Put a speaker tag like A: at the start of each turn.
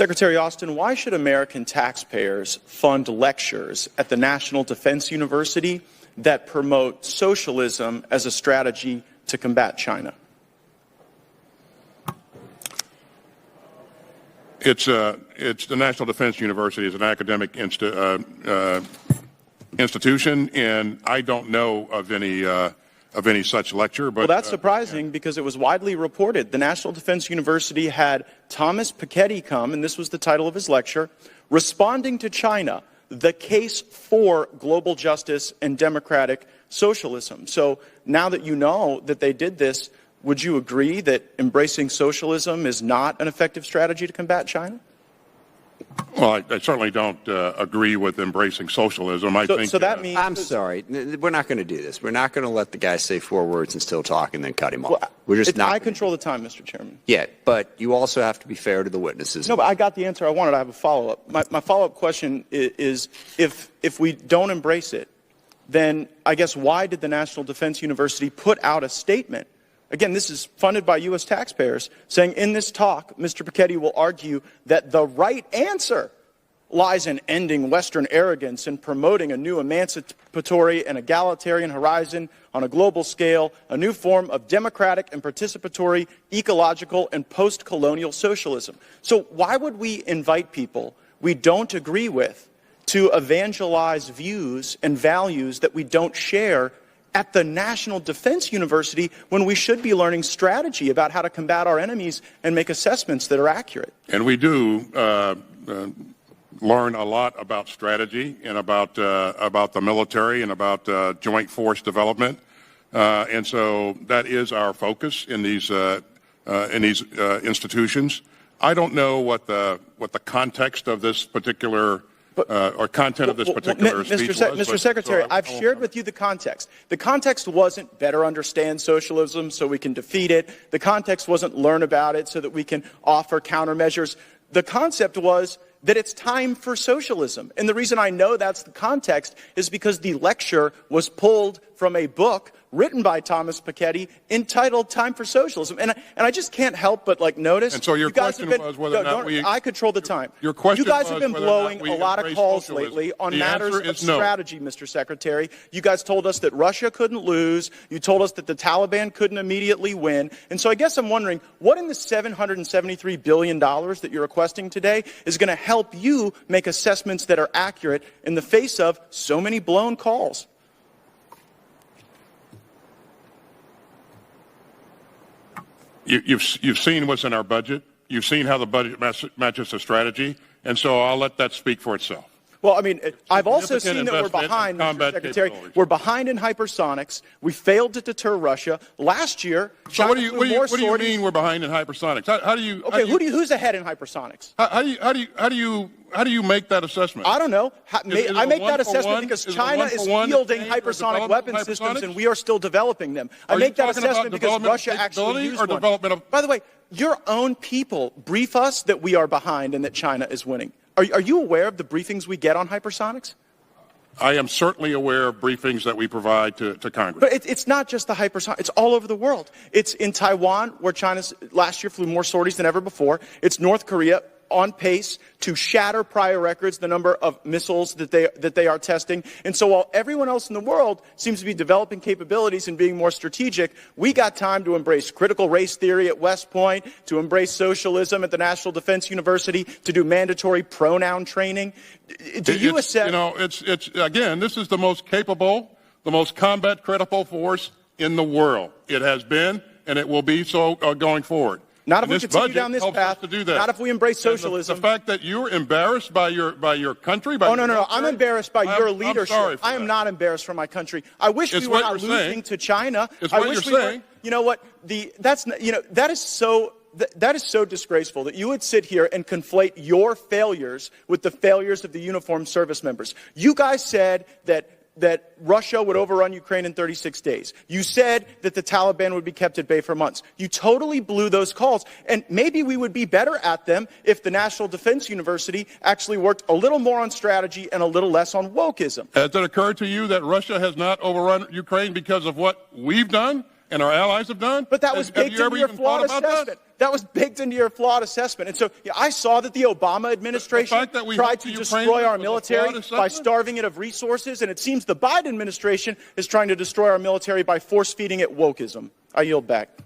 A: Secretary Austin, why should American taxpayers fund lectures at the National Defense University that promote socialism as a strategy to combat China?
B: It's the National Defense University is an academic institution, and I don't know of any such lecture. But
A: well, that's surprising because it was widely reported. The National Defense University had Thomas Piketty come, and this was the title of his lecture, Responding to China, the Case for Global Justice and Democratic Socialism. So now that you know that they did this, would you agree that embracing socialism is not an effective strategy to combat China?
B: Well, I certainly don't agree with embracing socialism.
A: So that means...
C: I'm sorry. We're not going to do this. We're not going to let the guy say 4 words and still talk and then cut him off. We're just not.
A: I control the time, Mr. Chairman.
C: Yeah, but you also have to be fair to the witnesses.
A: No, but I got the answer I wanted. I have a follow-up. My follow-up question is if we don't embrace it, then I guess why did the National Defense University put out a statement? Again, this is funded by U.S. taxpayers, saying in this talk, Mr. Piketty will argue that the right answer lies in ending Western arrogance and promoting a new emancipatory and egalitarian horizon on a global scale, a new form of democratic and participatory, ecological, and post-colonial socialism. So why would we invite people we don't agree with to evangelize views and values that we don't share at the National Defense University when we should be learning strategy about how to combat our enemies and make assessments that are accurate?
B: And we do learn a lot about strategy and about the military and about joint force development, and so that is our focus in these institutions. I don't know what the context of this particular or content of this particular speech was.
A: Mr. Secretary, I've shared with you the context. The context wasn't better understand socialism so we can defeat it. The context wasn't learn about it so that we can offer countermeasures. The concept was that it's time for socialism. And the reason I know that's the context is because the lecture was pulled from a book written by Thomas Piketty entitled Time for Socialism. And I just can't help but notice.
B: And so your question was whether or not we...
A: I control the time.
B: Your question
A: You guys have been blowing a lot of calls
B: socialism.
A: lately on
B: The
A: matters
B: answer
A: of
B: is no.
A: strategy, Mr. Secretary. You guys told us that Russia couldn't lose. You told us that the Taliban couldn't immediately win. And so I guess I'm wondering, what in the $773 billion that you're requesting today is going to help you make assessments that are accurate in the face of so many blown calls?
B: You've seen what's in our budget. You've seen how the budget matches the strategy, and so I'll let that speak for itself.
A: Well, I mean, I've also seen that we're behind, Mr. Secretary. We're behind in hypersonics. We failed to deter Russia. Last year,
B: so what do you mean we're behind in hypersonics? How do you?
A: Okay, who's ahead in hypersonics?
B: How do you make that assessment?
A: I don't know. I make that assessment because China is fielding hypersonic weapon systems and we are still developing them. I make that assessment because Russia actually used one. By the way, your own people brief us that we are behind and that China is winning. Are you aware of the briefings we get on hypersonics?
B: I am certainly aware of briefings that we provide to Congress.
A: But it's not just the hypersonics. It's all over the world. It's in Taiwan, where China last year flew more sorties than ever before. It's North Korea, on pace to shatter prior records, the number of missiles that they are testing. And so while everyone else in the world seems to be developing capabilities and being more strategic, we got time to embrace critical race theory at West Point, to embrace socialism at the National Defense University, to do mandatory pronoun training. Do you assess...
B: You know, it's again, this is the most capable, the most combat-critical force in the world. It has been, and it will be so going forward.
A: Not if we continue down this path.
B: To do that.
A: Not if we embrace socialism.
B: The fact that you're embarrassed by your country.
A: No. I'm embarrassed by your leadership. I am not embarrassed for my country. I wish we were not losing to China.
B: I wish we were.
A: You know what? That is so disgraceful that you would sit here and conflate your failures with the failures of the uniformed service members. You guys said that Russia would overrun Ukraine in 36 days. You said that the Taliban would be kept at bay for months. You totally blew those calls. And maybe we would be better at them if the National Defense University actually worked a little more on strategy and a little less on wokeism.
B: Has it occurred to you that Russia has not overrun Ukraine because of what we've done and our allies have done?
A: But that was
B: Have
A: baked
B: you
A: into
B: ever
A: your
B: even thought
A: flawed
B: about that?
A: assessment. That was baked into your flawed assessment. And so I saw that the Obama administration
B: fact that we
A: tried
B: helped
A: to
B: the
A: destroy
B: Ukrainians
A: our
B: was a
A: military
B: flawed
A: by
B: assessment?
A: starving it of resources, and it seems the Biden administration is trying to destroy our military by force-feeding it wokeism. I yield back.